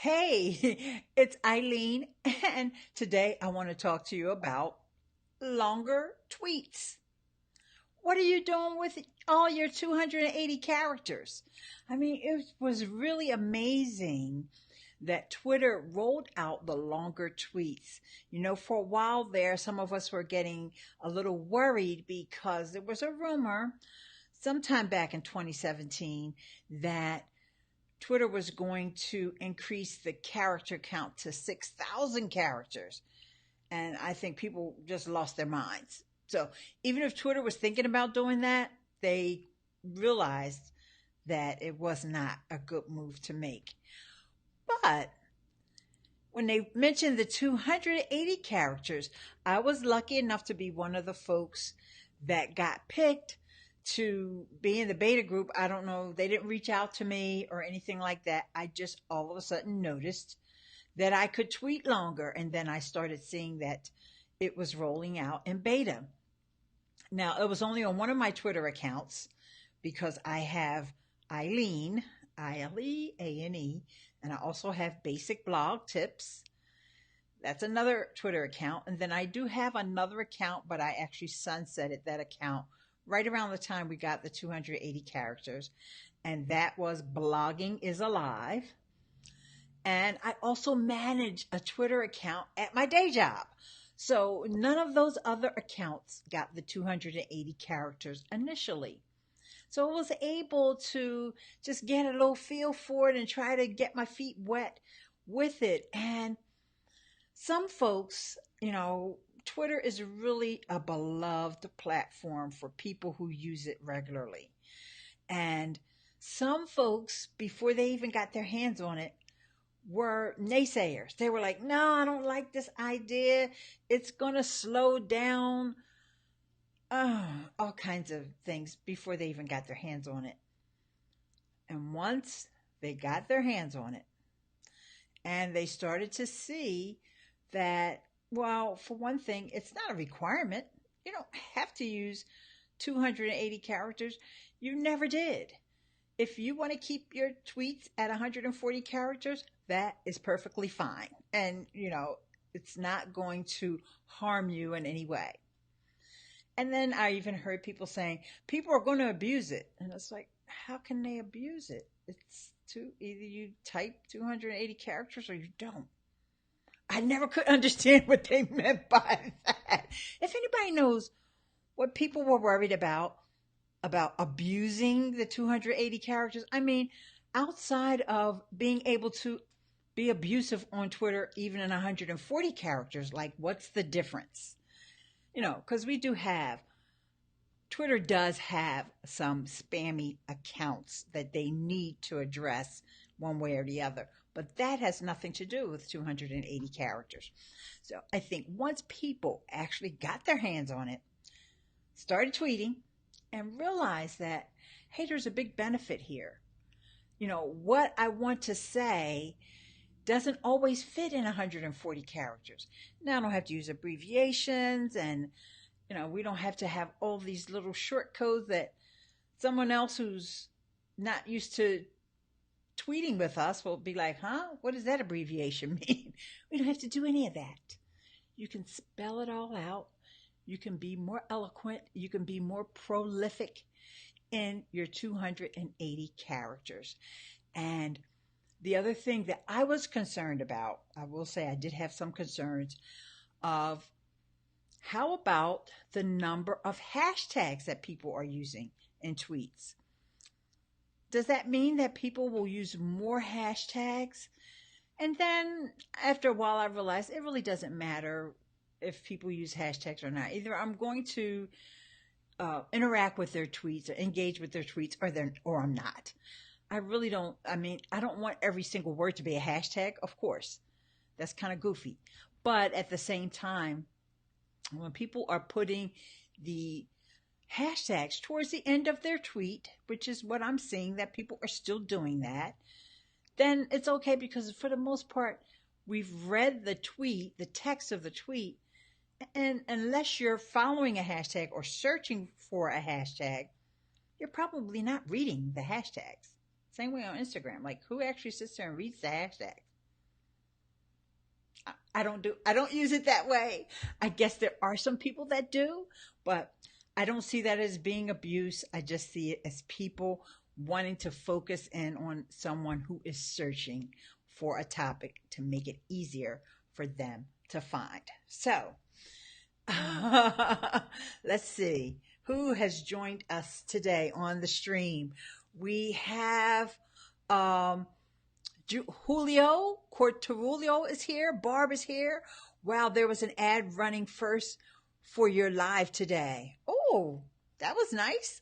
Hey, it's Eileen, and today I want to talk to you about longer tweets. What are you doing with all your 280 characters? I mean, it was really amazing that Twitter rolled out the longer tweets. For a while there, some of us were getting a little worried because there was a rumor sometime back in 2017 that Twitter was going to increase the character count to 6,000 characters. And I think people just lost their minds. So even if Twitter was thinking about doing that, they realized that it was not a good move to make. But when they mentioned the 280 characters, I was lucky enough to be one of the folks that got picked to be in the beta group. I don't know, they didn't reach out to me or anything like that. I just all of a sudden noticed that I could tweet longer, and then I started seeing that it was rolling out in beta. Now, it was only on one of my Twitter accounts because I have Eileen, ILEANE, and I also have Basic Blog Tips. That's another Twitter account. And then I do have another account, but I actually sunsetted that account right around the time we got the 280 characters. And that was Blogging is Alive. And I also manage a Twitter account at my day job. So none of those other accounts got the 280 characters initially. So I was able to just get a little feel for it and try to get my feet wet with it. And some folks, Twitter is really a beloved platform for people who use it regularly. And some folks, before they even got their hands on it, were naysayers. They were like, no, I don't like this idea. It's going to slow down all kinds of things before they even got their hands on it. And once they got their hands on it and they started to see that, well, for one thing, it's not a requirement. You don't have to use 280 characters. You never did. If you want to keep your tweets at 140 characters, that is perfectly fine. And, it's not going to harm you in any way. And then I even heard people saying people are going to abuse it. And it's like, how can they abuse it? It's either you type 280 characters or you don't. I never could understand what they meant by that. If anybody knows what people were worried about abusing the 280 characters, I mean, outside of being able to be abusive on Twitter, even in 140 characters, like what's the difference? Because Twitter does have some spammy accounts that they need to address one way or the other. But that has nothing to do with 280 characters. So I think once people actually got their hands on it, started tweeting, and realized that, hey, there's a big benefit here. What I want to say doesn't always fit in 140 characters. Now I don't have to use abbreviations, and we don't have to have all these little short codes that someone else who's not used to tweeting with us will be like, huh? What does that abbreviation mean? We don't have to do any of that. You can spell it all out. You can be more eloquent. You can be more prolific in your 280 characters. And the other thing that I was concerned about, I will say I did have some concerns of how about the number of hashtags that people are using in tweets? Does that mean that people will use more hashtags? And then after a while, I realized it really doesn't matter if people use hashtags or not. Either I'm going to interact with their tweets or engage with their tweets, or I'm not. I really don't. I mean, I don't want every single word to be a hashtag, of course. That's kind of goofy. But at the same time, when people are putting the hashtags towards the end of their tweet, which is what I'm seeing that people are still doing that, then it's okay because for the most part, we've read the tweet, the text of the tweet, and unless you're following a hashtag or searching for a hashtag, you're probably not reading the hashtags. Same way on Instagram. Like, who actually sits there and reads the hashtags? I don't use it that way. I guess there are some people that do, but I don't see that as being abuse. I just see it as people wanting to focus in on someone who is searching for a topic to make it easier for them to find. So, let's see who has joined us today on the stream. We have um, Julio Cortulio is here. Barb is here. Wow, there was an ad running first for your live today. Oh, that was nice.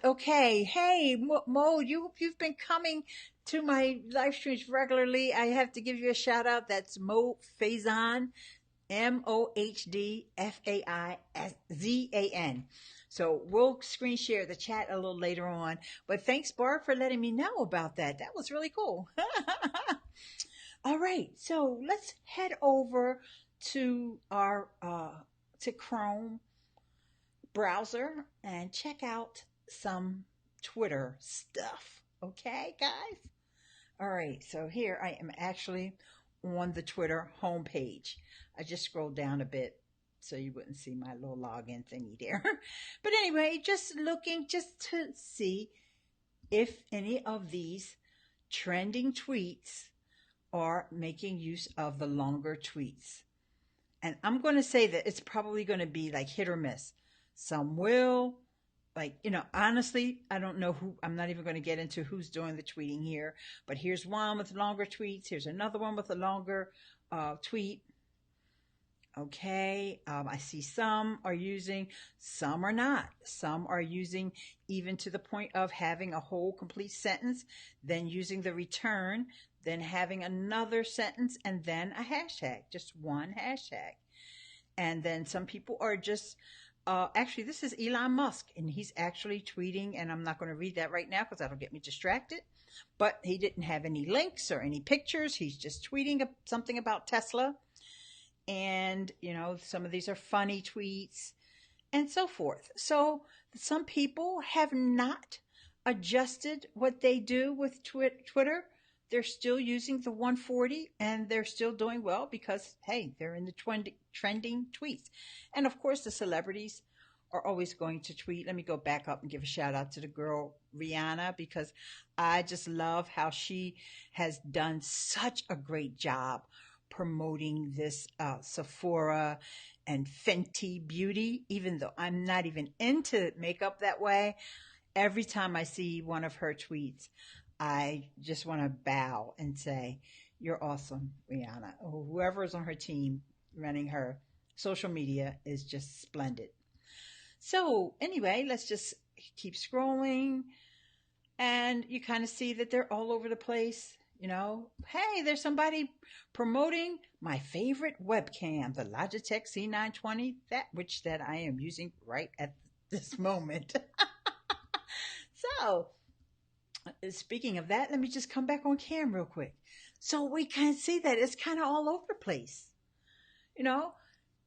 Okay. Hey, Mo, you've been coming to my live streams regularly. I have to give you a shout out. That's Mo Faizan, Mohdfaizan. So we'll screen share the chat a little later on. But thanks, Barb, for letting me know about that. That was really cool. All right, so let's head over to our to Chrome browser and check out some Twitter stuff. Okay, guys? All right, so here I am actually on the Twitter homepage. I just scrolled down a bit so you wouldn't see my little login thingy there. But anyway, just looking just to see if any of these trending tweets are making use of the longer tweets. And I'm going to say that it's probably going to be like hit or miss. Some will, like, honestly, I don't know who, I'm not even going to get into who's doing the tweeting here, but here's one with longer tweets. Here's another one with a longer tweet. Okay, I see some are using, some are not. Some are using even to the point of having a whole complete sentence, then using the return, then having another sentence, and then a hashtag, just one hashtag. And then some people are just, actually, this is Elon Musk, and he's actually tweeting, and I'm not going to read that right now because that'll get me distracted. But he didn't have any links or any pictures. He's just tweeting something about Tesla. And, some of these are funny tweets and so forth. So some people have not adjusted what they do with Twitter. They're still using the 140 and they're still doing well because, hey, they're in the trending tweets. And of course, the celebrities are always going to tweet. Let me go back up and give a shout out to the girl Rihanna because I just love how she has done such a great job promoting this Sephora and Fenty beauty, even though I'm not even into makeup that way. Every time I see one of her tweets, I just want to bow and say, you're awesome, Rihanna. Whoever is on her team running her social media is just splendid. So anyway, let's just keep scrolling. And you kind of see that they're all over the place. Hey, there's somebody promoting my favorite webcam, the Logitech C920, that I am using right at this moment. So, speaking of that, let me just come back on cam real quick. So we can see that it's kind of all over the place.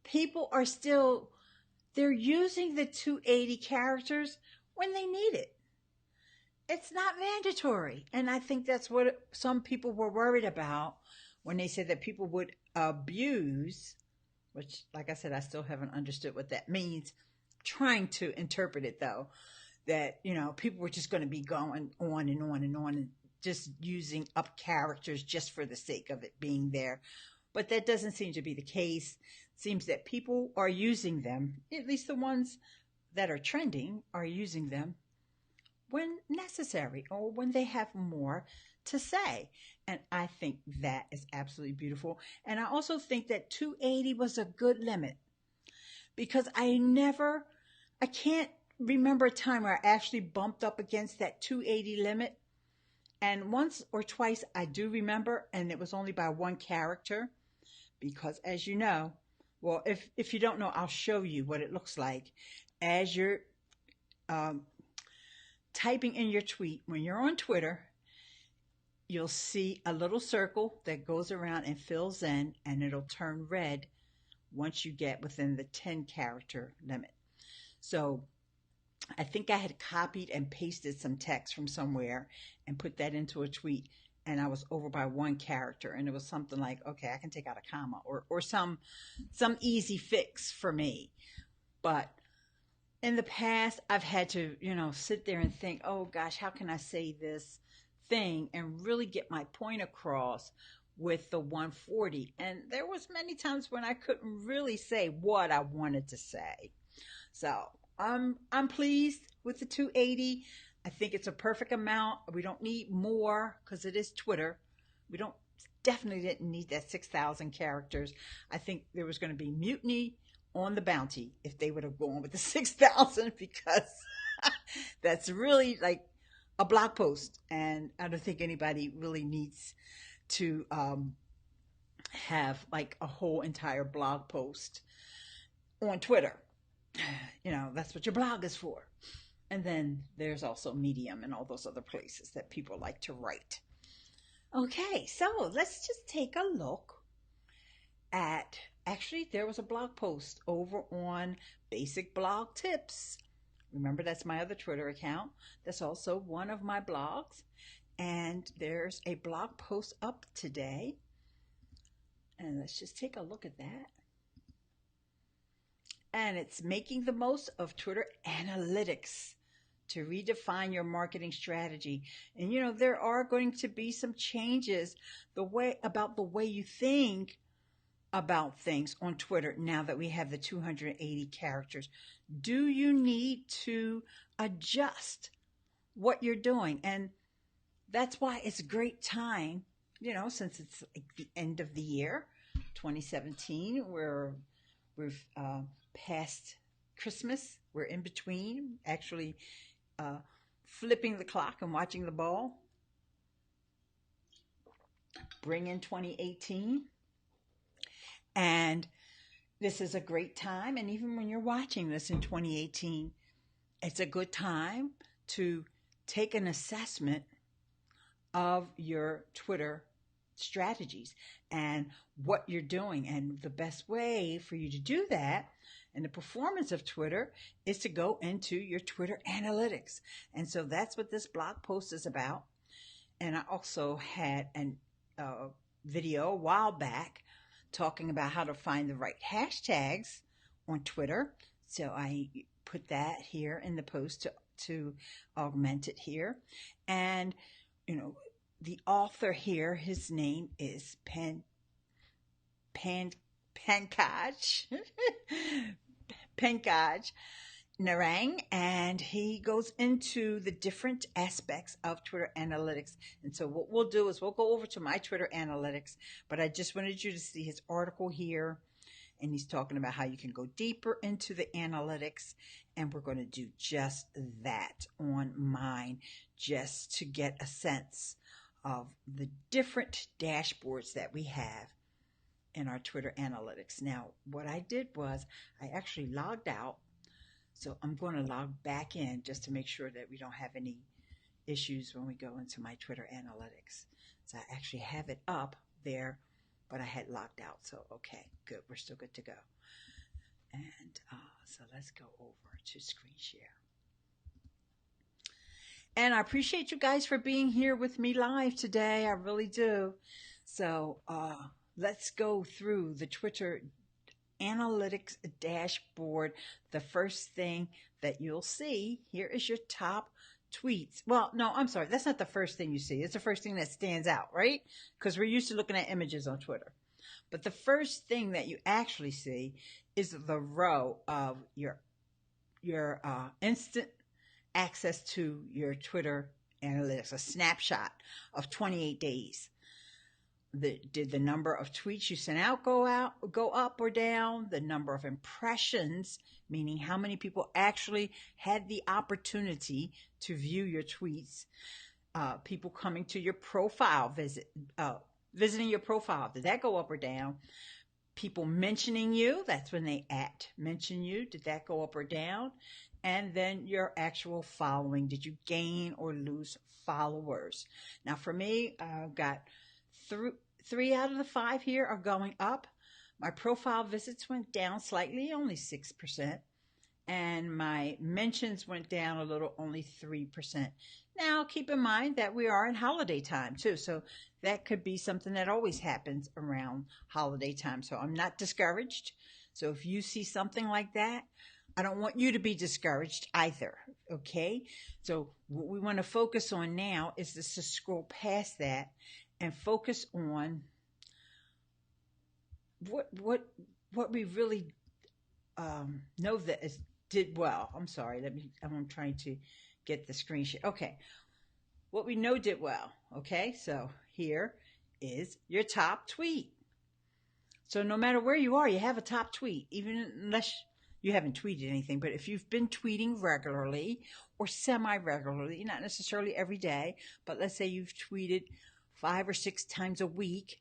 People are still, they're using the 280 characters when they need it. It's not mandatory. And I think that's what some people were worried about when they said that people would abuse, which, like I said, I still haven't understood what that means. Trying to interpret it, though, that, people were just going to be going on and on and on and just using up characters just for the sake of it being there. But that doesn't seem to be the case. It seems that people are using them, at least the ones that are trending are using them when necessary or when they have more to say. And I think that is absolutely beautiful. And I also think that 280 was a good limit because I can't remember a time where I actually bumped up against that 280 limit. And once or twice I do remember, and it was only by one character because, as you know, well, if you don't know, I'll show you what it looks like as you're typing in your tweet. When you're on Twitter, you'll see a little circle that goes around and fills in, and it'll turn red once you get within the 10 character limit. So I think I had copied and pasted some text from somewhere and put that into a tweet. and I was over by one character, and it was something like, okay, I can take out a comma, or some easy fix for me. But in the past, I've had to, sit there and think, oh gosh, how can I say this thing and really get my point across with the 140? And there was many times when I couldn't really say what I wanted to say. So I'm pleased with the 280. I think it's a perfect amount. We don't need more because it is Twitter. We don't definitely didn't need that 6,000 characters. I think there was going to be mutiny on the bounty if they would have gone with the 6,000, because that's really like a blog post, and I don't think anybody really needs to have like a whole entire blog post on Twitter. That's what your blog is for. And then there's also Medium and all those other places that people like to write. Okay, so let's just take a look at, actually, there was a blog post over on Basic Blog Tips. Remember, that's my other Twitter account. That's also one of my blogs. And there's a blog post up today. And let's just take a look at that. And it's making the most of Twitter analytics to redefine your marketing strategy. And there are going to be some changes about the way you think about things on Twitter now that we have the 280 characters. Do you need to adjust what you're doing? And that's why it's a great time, since it's like the end of the year, 2017, we've past Christmas. We're in between, actually flipping the clock and watching the ball. Bring in 2018. And this is a great time. And even when you're watching this in 2018, it's a good time to take an assessment of your Twitter strategies and what you're doing. And the best way for you to do that and the performance of Twitter is to go into your Twitter analytics. And so that's what this blog post is about. And I also had a video a while back talking about how to find the right hashtags on Twitter. So I put that here in the post to augment it here. And, the author here, his name is Pankaj Narang, and he goes into the different aspects of Twitter analytics. And so what we'll do is we'll go over to my Twitter analytics, but I just wanted you to see his article here. And he's talking about how you can go deeper into the analytics. And we're going to do just that on mine, just to get a sense of the different dashboards that we have in our Twitter analytics. Now, what I did was I actually logged out. So I'm going to log back in just to make sure that we don't have any issues when we go into my Twitter analytics. So I actually have it up there, but I had logged out. So, okay, good. We're still good to go. And so let's go over to screen share. And I appreciate you guys for being here with me live today. I really do. So let's go through the Twitter analytics dashboard. The first thing that you'll see here is your top tweets. Well, no, I'm sorry. That's not the first thing you see. It's the first thing that stands out, right? Because we're used to looking at images on Twitter. But the first thing that you actually see is the row of your instant access to your Twitter analytics, a snapshot of 28 days. Did the number of tweets you sent out go up or down? The number of impressions, meaning how many people actually had the opportunity to view your tweets. People coming to your profile visiting your profile. Did that go up or down? People mentioning you, that's when they mention you. Did that go up or down? And then your actual following. Did you gain or lose followers? Now for me, I've got three out of the 5 here are going up. My profile visits went down slightly, only 6%. And my mentions went down a little, only 3%. Now, keep in mind that we are in holiday time too, so that could be something that always happens around holiday time. So I'm not discouraged. So if you see something like that, I don't want you to be discouraged either. Okay. So what we want to focus on now is just to scroll past that and focus on what what what we really know that is did well. I'm sorry. I'm trying to get the screen share. Okay. What we know did well. Okay. So here is your top tweet. So no matter where you are, you have a top tweet, even unless you haven't tweeted anything. But if you've been tweeting regularly or semi regularly, not necessarily every day, but let's say you've tweeted 5 or 6 times a week,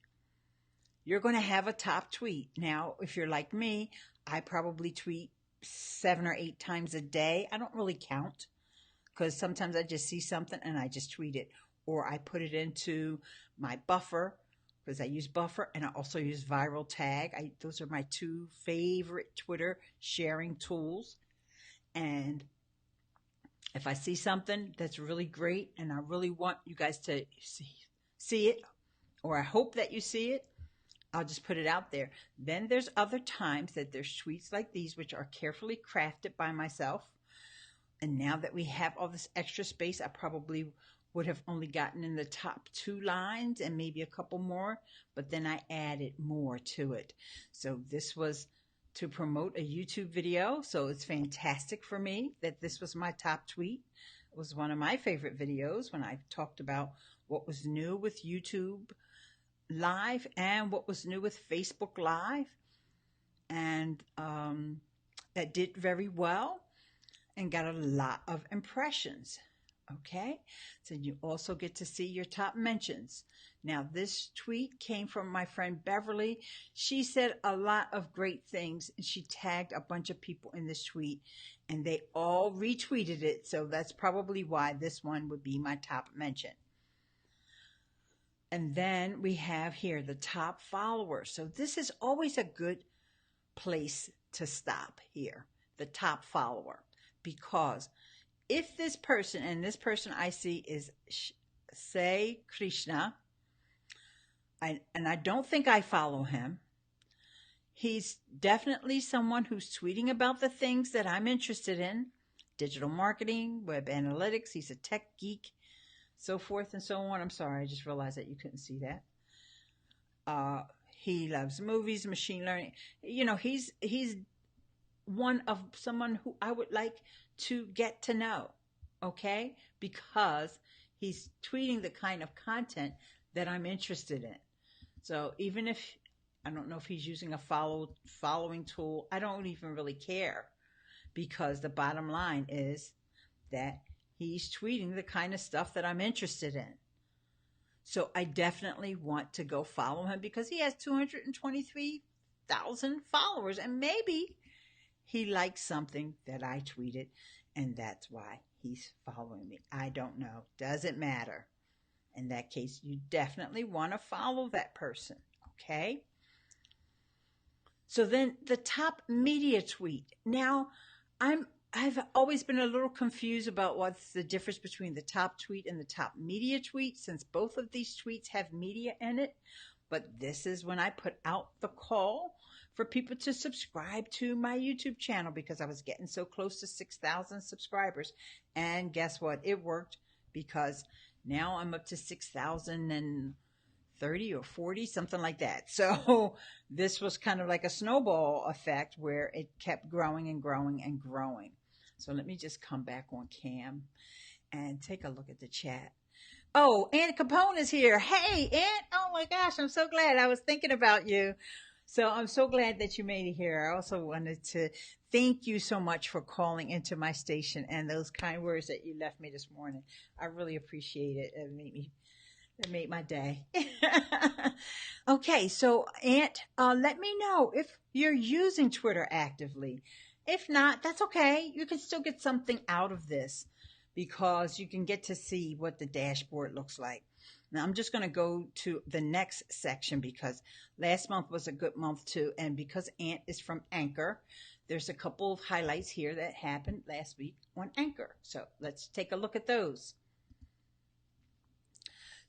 you're going to have a top tweet. Now, if you're like me, I probably tweet 7 or 8 times a day. I don't really count because sometimes I just see something and I just tweet it, or I put it into my buffer because I use Buffer and I also use Viral Tag. Those are my two favorite Twitter sharing tools. And if I see something that's really great and I really want you guys to see it, or I hope that you see it, I'll just put it out there. Then there's other times that there's tweets like these, which are carefully crafted by myself. And now that we have all this extra space, I probably would have only gotten in the top 2 lines and maybe a couple more, but then I added more to it. So this was to promote a YouTube video. So it's fantastic for me that this was my top tweet. It was one of my favorite videos when I talked about what was new with YouTube Live and what was new with Facebook Live. And that did very well and got a lot of impressions. Okay, so you also get to see your top mentions. Now, this tweet came from my friend Beverly. She said a lot of great things, and she tagged a bunch of people in this tweet, and they all retweeted it. So that's probably why this one would be my top mention. And then we have here the top followers. So this is always a good place to stop here, the top follower, because if this person, and this person I see is Say Krishna, and I don't think I follow him. He's definitely someone who's tweeting about the things that I'm interested in: digital marketing, web analytics. He's a tech geek, so forth and so on. I'm sorry, I just realized that you couldn't see that. He loves movies, machine learning. You know, he's one of someone who I would like to get to know, okay? Because he's tweeting the kind of content that I'm interested in. So even if I don't know if he's using a following tool, I don't even really care, because the bottom line is that he's tweeting the kind of stuff that I'm interested in. So I definitely want to go follow him because he has 223,000 followers, and maybe he likes something that I tweeted, and that's why he's following me. I don't know. Doesn't matter. In that case, you definitely want to follow that person, okay? So then the top media tweet. Now, I've always been a little confused about what's the difference between the top tweet and the top media tweet, since both of these tweets have media in it. But this is when I put out the call for people to subscribe to my YouTube channel, because I was getting so close to 6,000 subscribers. And guess what? It worked, because now I'm up to 6,030 or 40, something like that. So this was kind of like a snowball effect where it kept growing and growing and growing. So let me just come back on cam and take a look at the chat. Oh, Aunt Capone is here. Hey, Aunt. Oh my gosh, I'm so glad. I was thinking about you. So I'm so glad that you made it here. I also wanted to thank you so much for calling into my station and those kind words that you left me this morning. I really appreciate it. It made my day. Okay, so Aunt, let me know if you're using Twitter actively. If not, that's okay. You can still get something out of this, because you can get to see what the dashboard looks like. Now, I'm just going to go to the next section, because last month was a good month too. And because Aunt is from Anchor, there's a couple of highlights here that happened last week on Anchor. So let's take a look at those.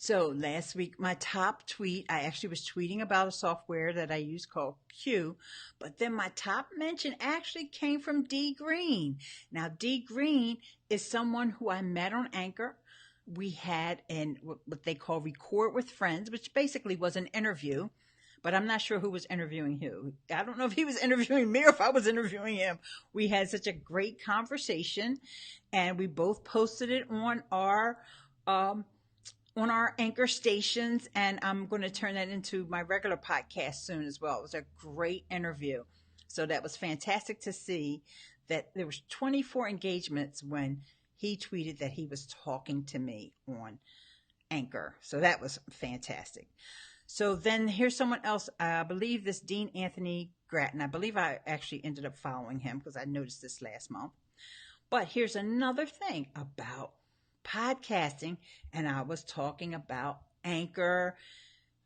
So last week, my top tweet, I actually was tweeting about a software that I use called Q, but then my top mention actually came from Dee Green. Now, Dee Green is someone who I met on Anchor. We had what they call Record with Friends, which basically was an interview, but I'm not sure who was interviewing who. I don't know if he was interviewing me or if I was interviewing him. We had such a great conversation, and we both posted it um, on our Anchor stations, and I'm going to turn that into my regular podcast soon as well. It was a great interview. So that was fantastic to see that there was 24 engagements when he tweeted that he was talking to me on Anchor. So that was fantastic. So then here's someone else. I believe this Dean Anthony Gratton. I believe I actually ended up following him because I noticed this last month. But here's another thing about podcasting, and I was talking about Anchor,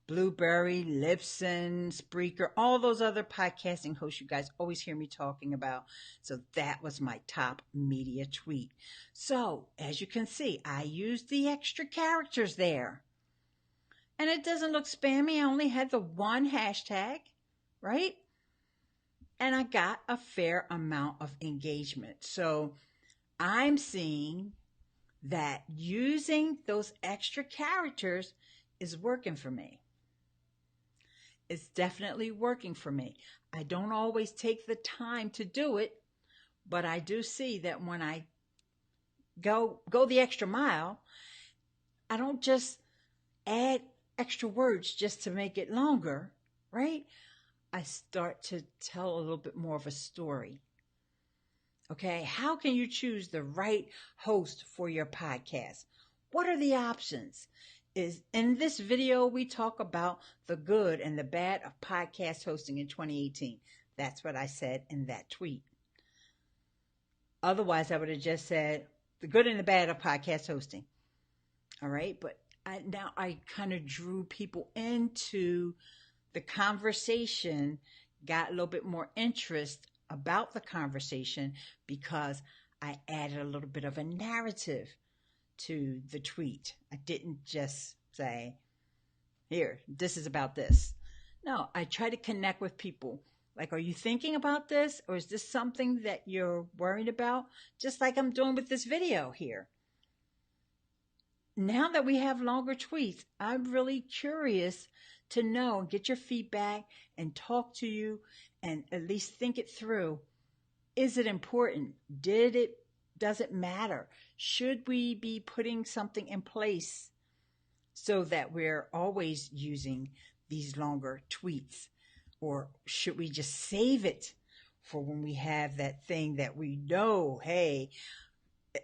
Blueberry, Libsyn, Spreaker, all those other podcasting hosts you guys always hear me talking about. So that was my top media tweet. So as you can see, I used the extra characters there. And it doesn't look spammy. I only had the one hashtag, right? And I got a fair amount of engagement. So I'm seeing that using those extra characters is working for me. It's definitely working for me. I don't always take the time to do it, but I do see that when I go the extra mile, I don't just add extra words just to make it longer, right? I start to tell a little bit more of a story. Okay, how can you choose the right host for your podcast? What are the options? In this video, we talk about the good and the bad of podcast hosting in 2018. That's what I said in that tweet. Otherwise, I would have just said the good and the bad of podcast hosting. All right, but now I kind of drew people into the conversation, got a little bit more interest about the conversation because I added a little bit of a narrative to the tweet. I didn't just say, here, this is about this. No, I try to connect with people. Like, are you thinking about this? Or is this something that you're worried about? Just like I'm doing with this video here. Now that we have longer tweets, I'm really curious to know, get your feedback and talk to you and at least think it through. Is it important? Does it matter? Should we be putting something in place so that we're always using these longer tweets? Or should we just save it for when we have that thing that we know, hey,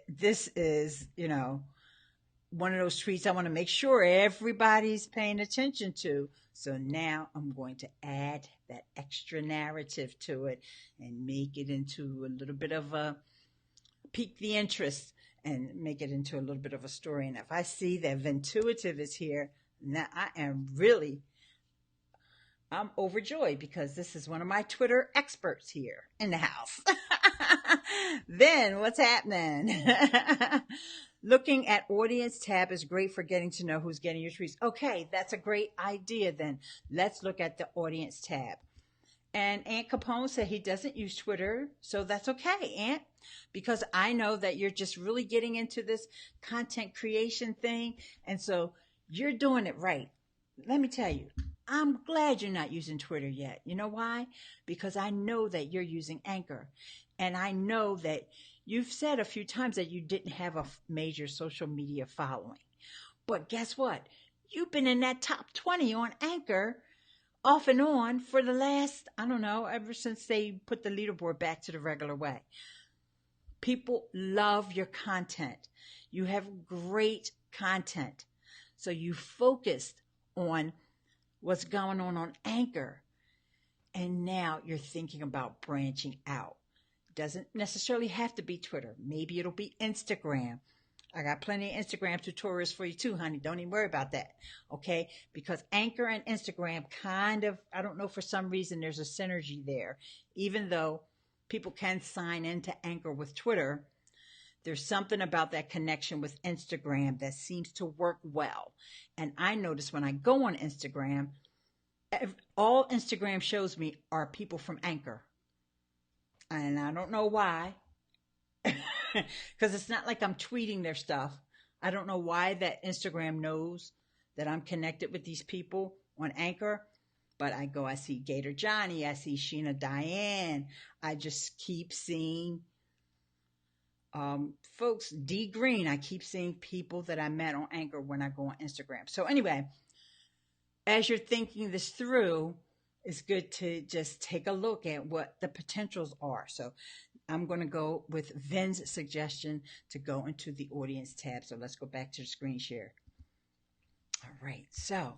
this is, one of those tweets I want to make sure everybody's paying attention to. So now I'm going to add that extra narrative to it and make it into a little bit of a pique the interest and make it into a little bit of a story. And if I see that Ventuative is here, now I'm overjoyed because this is one of my Twitter experts here in the house. Then what's happening? Looking at audience tab is great for getting to know who's getting your tweets. Okay, that's a great idea then. Let's look at the audience tab. And Ant Capone said he doesn't use Twitter, so that's okay, Ant, because I know that you're just really getting into this content creation thing, and so you're doing it right. Let me tell you, I'm glad you're not using Twitter yet. You know why? Because I know that you're using Anchor, and I know that you've said a few times that you didn't have a major social media following. But guess what? You've been in that top 20 on Anchor off and on for the last, I don't know, ever since they put the leaderboard back to the regular way. People love your content. You have great content. So you focused on what's going on Anchor. And now you're thinking about branching out. Doesn't necessarily have to be Twitter. Maybe it'll be Instagram. I got plenty of Instagram tutorials for you too, honey. Don't even worry about that. Okay? Because Anchor and Instagram kind of, I don't know, for some reason there's a synergy there. Even though people can sign into Anchor with Twitter, There's something about that connection with Instagram that seems to work well. And I notice when I go on Instagram, all Instagram shows me are people from Anchor. And I don't know why, because it's not like I'm tweeting their stuff. I don't know why that Instagram knows that I'm connected with these people on Anchor. But I see Gator Johnny, I see Sheena Diane. I just keep seeing folks, D Green. I keep seeing people that I met on Anchor when I go on Instagram. So anyway, as you're thinking this through, it's good to just take a look at what the potentials are. So I'm going to go with Vin's suggestion to go into the audience tab. So let's go back to the screen share. All right. So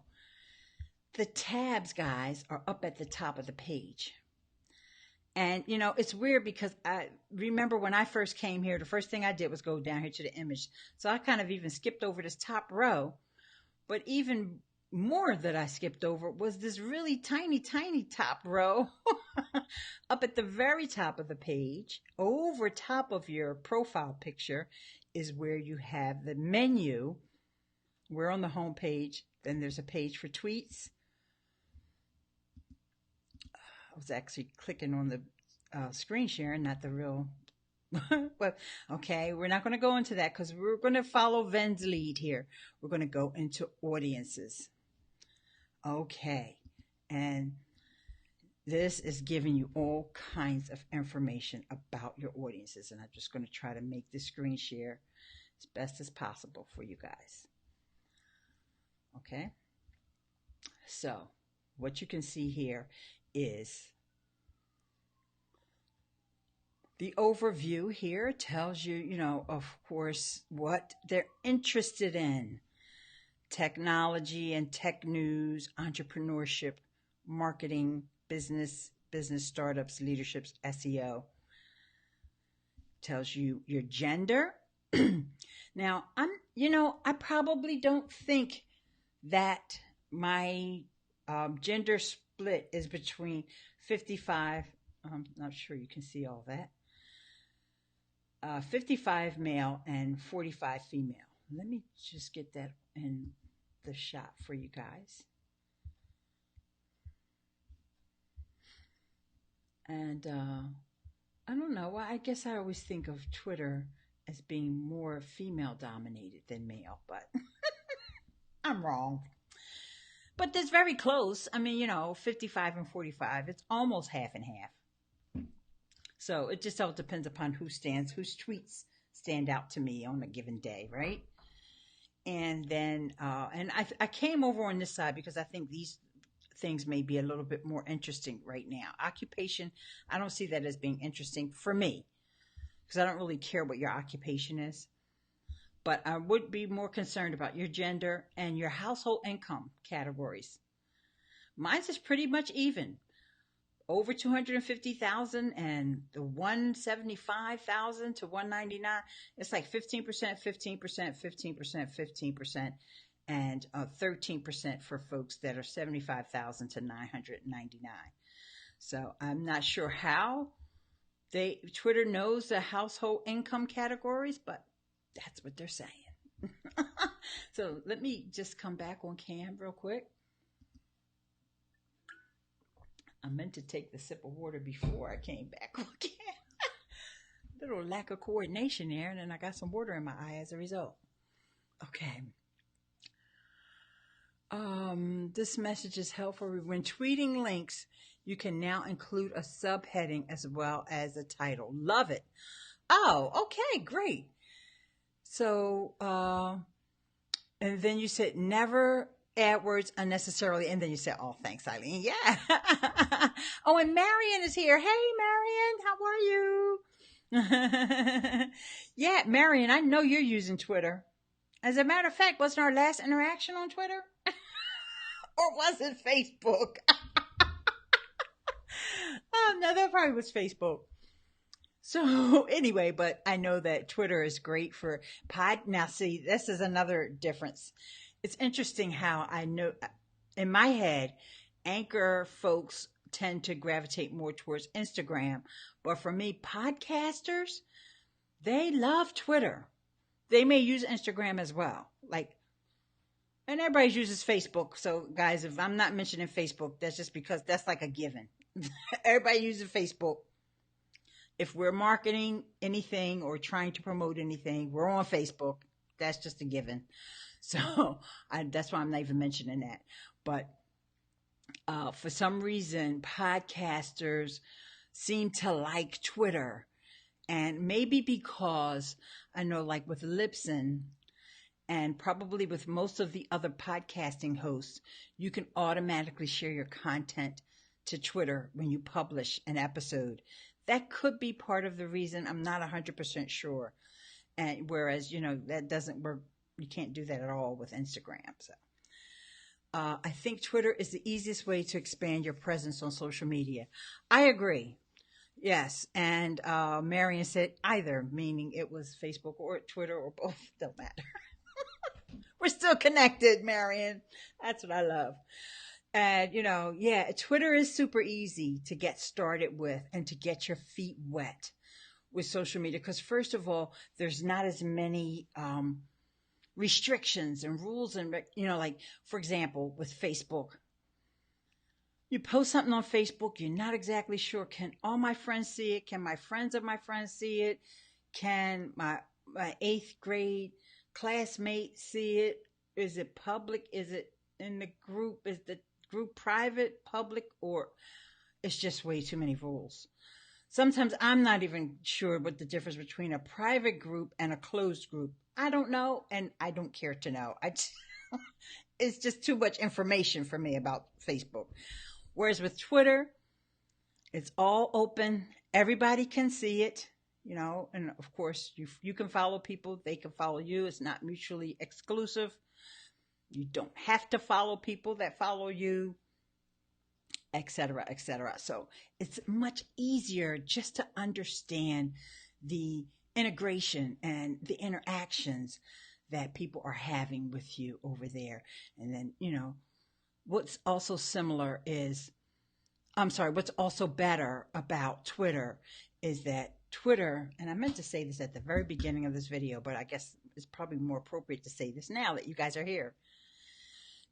the tabs, guys, are up at the top of the page. And, you know, it's weird because I remember when I first came here, the first thing I did was go down here to the image. So I kind of even skipped over this top row. But even more that I skipped over was this really tiny, tiny top row up at the very top of the page. Over top of your profile picture is where you have the menu. We're on the home page. Then there's a page for tweets. I was actually clicking on the screen sharing, not the real. But okay, we're not going to go into that because we're going to follow Ven's lead here. We're going to go into audiences. Okay, and this is giving you all kinds of information about your audiences, and I'm just going to try to make this screen share as best as possible for you guys. Okay, so what you can see here is the overview. Here tells you, you know, of course, what they're interested in. Technology and tech news, entrepreneurship, marketing, business startups, leaderships, SEO. Tells you your gender. Now, I probably don't think that my gender split is between 55. I'm not sure you can see all that. 55 male and 45 female. Let me just get that in the shot for you guys. And I don't know. I guess I always think of Twitter as being more female dominated than male, but I'm wrong. But that's very close. I mean, 55 and 45, it's almost half and half. So it just all depends upon whose tweets stand out to me on a given day, right? And then, and I came over on this side because I think these things may be a little bit more interesting right now. Occupation, I don't see that as being interesting for me because I don't really care what your occupation is. But I would be more concerned about your gender and your household income categories. Mine's is pretty much even. Over 250,000 and the 175,000 to 199, it's like 15%, 15%, 15%, 15%, and 13% for folks that are 75,000 to 999. So I'm not sure how Twitter knows the household income categories, but that's what they're saying. So let me just come back on cam real quick. I meant to take the sip of water before I came back on cam. Little lack of coordination there, and then I got some water in my eye as a result. Okay. This message is helpful. When tweeting links, you can now include a subheading as well as a title. Love it. Oh, okay, great. So, and then you said never add words unnecessarily, and then you said, oh, thanks, Eileen. Yeah. Oh, and Marion is here. Hey, Marion, how are you? Yeah, Marion, I know you're using Twitter. As a matter of fact, wasn't our last interaction on Twitter? Or was it Facebook? Oh, no, that probably was Facebook. So anyway, but I know that Twitter is great for Now, see, this is another difference. It's interesting how I know in my head, Anchor folks tend to gravitate more towards Instagram. But for me, podcasters, They love Twitter. They may use Instagram as well. And everybody uses Facebook. So, guys, if I'm not mentioning Facebook, that's just because that's like a given. Everybody uses Facebook. If we're marketing anything or trying to promote anything, we're on Facebook. That's just a given. So, that's why I'm not even mentioning that. But for some reason, podcasters seem to like Twitter. And maybe because I know, like with Libsyn, and probably with most of the other podcasting hosts, you can automatically share your content to Twitter when you publish an episode. That could be part of the reason. I'm not 100% sure. And whereas, that doesn't work. You can't do that at all with Instagram. So I think Twitter is the easiest way to expand your presence on social media. I agree. Yes. And Marion said either, meaning it was Facebook or Twitter or both. Don't matter. We're still connected, Marion. That's what I love. And, Twitter is super easy to get started with and to get your feet wet with social media. Because, first of all, there's not as many restrictions and rules. And, like, for example, with Facebook, you post something on Facebook, you're not exactly sure, can all my friends see it? Can my friends of my friends see it? Can my eighth grade classmates see it? Is it public? Is it in the group? Is the group private, public, or it's just way too many rules? Sometimes I'm not even sure what the difference between a private group and a closed group. I don't know, and I don't care to know. It's just too much information for me about Facebook. Whereas with Twitter, it's all open. Everybody can see it, and of course you can follow people. They can follow you. It's not mutually exclusive. You don't have to follow people that follow you, etc., etc. So it's much easier just to understand the integration and the interactions that people are having with you over there. And then, what's also similar is, what's also better about Twitter is that Twitter, and I meant to say this at the very beginning of this video, but I guess it's probably more appropriate to say this now that you guys are here.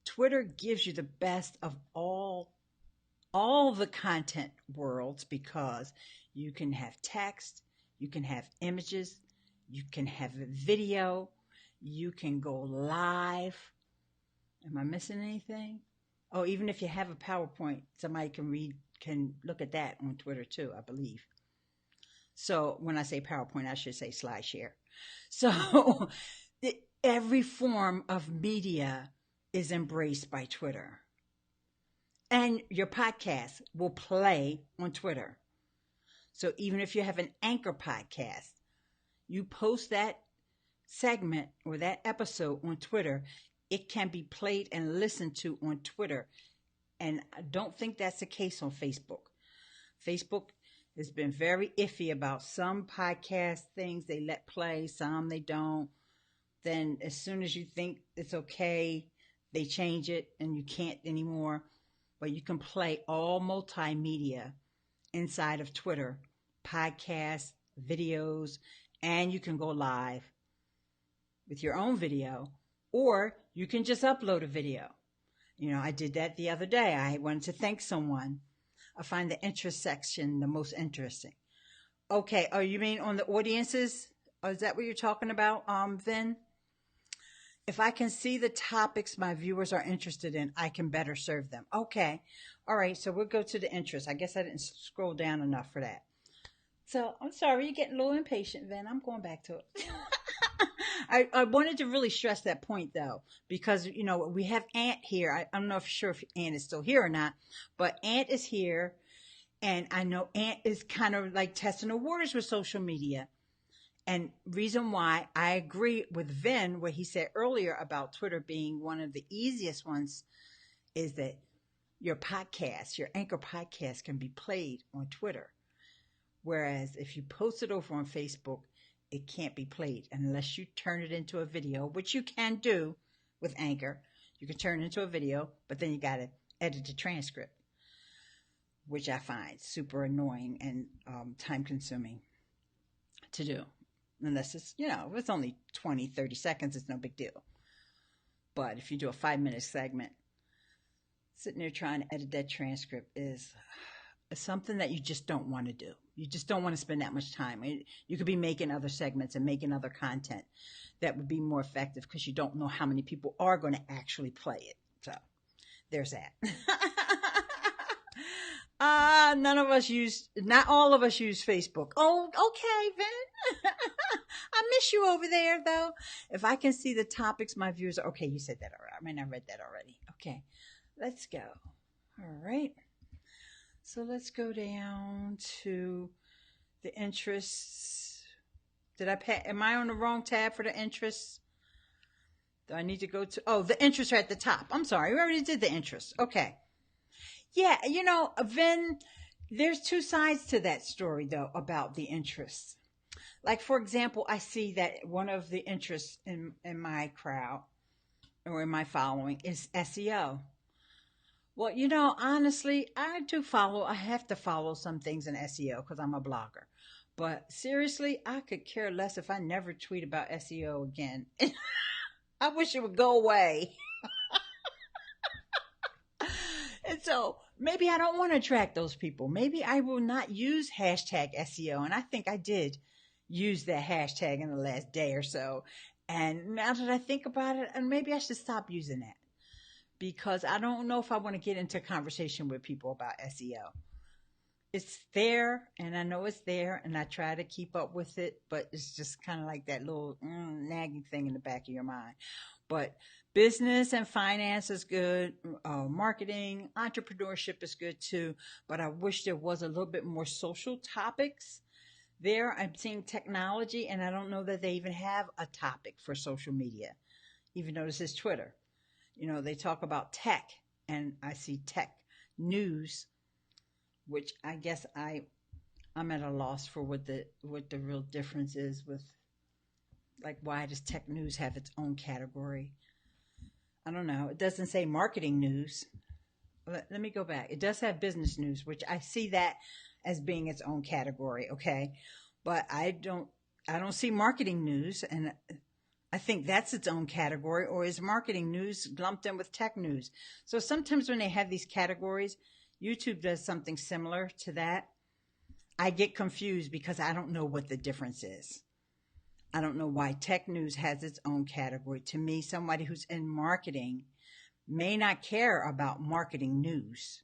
Twitter gives you the best of all the content worlds because you can have text, you can have images, you can have video, you can go live. Am I missing anything? Oh, even if you have a PowerPoint, somebody can look at that on Twitter too, I believe. So when I say PowerPoint, I should say SlideShare. So every form of media is embraced by Twitter. And your podcast will play on Twitter. So even if you have an Anchor podcast, you post that segment or that episode on Twitter, it can be played and listened to on Twitter. And I don't think that's the case on Facebook. Facebook has been very iffy about some podcast things they let play, some they don't. Then as soon as you think it's okay, they change it and you can't anymore. But you can play all multimedia inside of Twitter, podcasts, videos, and you can go live with your own video, or you can just upload a video. I did that the other day. I wanted to thank someone. I find the interest section the most interesting. Okay, oh, you mean on the audiences? Oh, is that what you're talking about, Vin? If I can see the topics my viewers are interested in, I can better serve them. Okay. All right. So we'll go to the interest. I guess I didn't scroll down enough for that. So I'm sorry. You're getting a little impatient, Vin. I'm going back to it. I wanted to really stress that point, though, because, we have Ant here. I'm not sure if Ant is still here or not, but Ant is here. And I know Ant is kind of like testing the waters with social media. And reason why I agree with Vin, what he said earlier about Twitter being one of the easiest ones, is that your podcast, your Anchor podcast, can be played on Twitter. Whereas if you post it over on Facebook, it can't be played unless you turn it into a video, which you can do with Anchor. You can turn it into a video, but then you got to edit the transcript, which I find super annoying and time consuming to do. Unless it's, if it's only 20, 30 seconds, it's no big deal. But if you do a 5 minute segment, sitting there trying to edit that transcript is something that you just don't want to do. You just don't want to spend that much time. You could be making other segments and making other content that would be more effective because you don't know how many people are going to actually play it. So there's that. Not all of us use Facebook. Oh, okay, Vin. I miss you over there, though. If I can see the topics my viewers are, okay, you said that already. I mean, I read that already. Okay, let's go. All right. So let's go down to the interests. Am I on the wrong tab for the interests? Do I need to go to, the interests are at the top. I'm sorry, we already did the interests. Okay. Yeah, Vin, there's two sides to that story, though, about the interests. Like, for example, I see that one of the interests in my crowd or in my following is SEO. Well, honestly, I have to follow some things in SEO because I'm a blogger. But seriously, I could care less if I never tweet about SEO again. I wish it would go away. And so maybe I don't want to attract those people. Maybe I will not use hashtag SEO. And I think I did use that hashtag in the last day or so. And now that I think about it, and maybe I should stop using that because I don't know if I want to get into conversation with people about SEO. It's there, and I know it's there, and I try to keep up with it, but it's just kind of like that little nagging thing in the back of your mind. But business and finance is good. Marketing, entrepreneurship is good too. But I wish there was a little bit more social topics there. I'm seeing technology, and I don't know that they even have a topic for social media, even though this is Twitter. They talk about tech, and I see tech news, which I guess I'm at a loss for what the real difference is with, like, why does tech news have its own category? I don't know. It doesn't say marketing news. Let me go back. It does have business news, which I see that as being its own category, okay? But I don't see marketing news, and I think that's its own category, or is marketing news lumped in with tech news? So sometimes when they have these categories, YouTube does something similar to that. I get confused because I don't know what the difference is. I don't know why tech news has its own category. To me, somebody who's in marketing may not care about marketing news,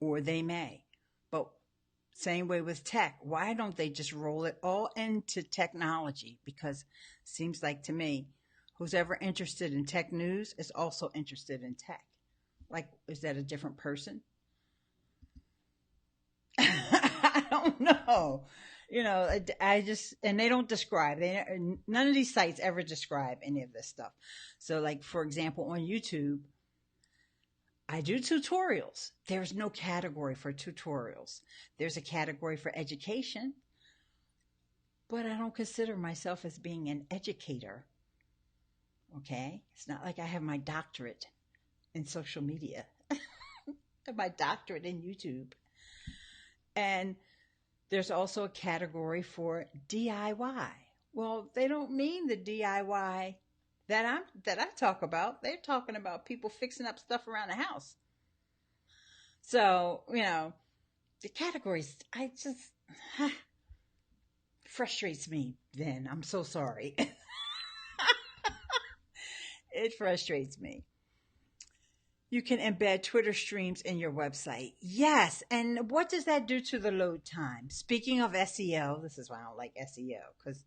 or they may. But same way with tech. Why don't they just roll it all into technology? Because it seems like to me, who's ever interested in tech news is also interested in tech. Like, is that a different person? I don't know. I just, and they don't describe, none of these sites ever describe any of this stuff. So, like, for example, on YouTube, I do tutorials. There's no category for tutorials. There's a category for education, but I don't consider myself as being an educator. Okay? It's not like I have my doctorate in social media. I have my doctorate in YouTube. And there's also a category for DIY. Well, they don't mean the DIY that I talk about. They're talking about people fixing up stuff around the house. So, the categories, frustrates me then. I'm so sorry. It frustrates me. You can embed Twitter streams in your website. Yes. And what does that do to the load time? Speaking of SEO, this is why I don't like SEO, because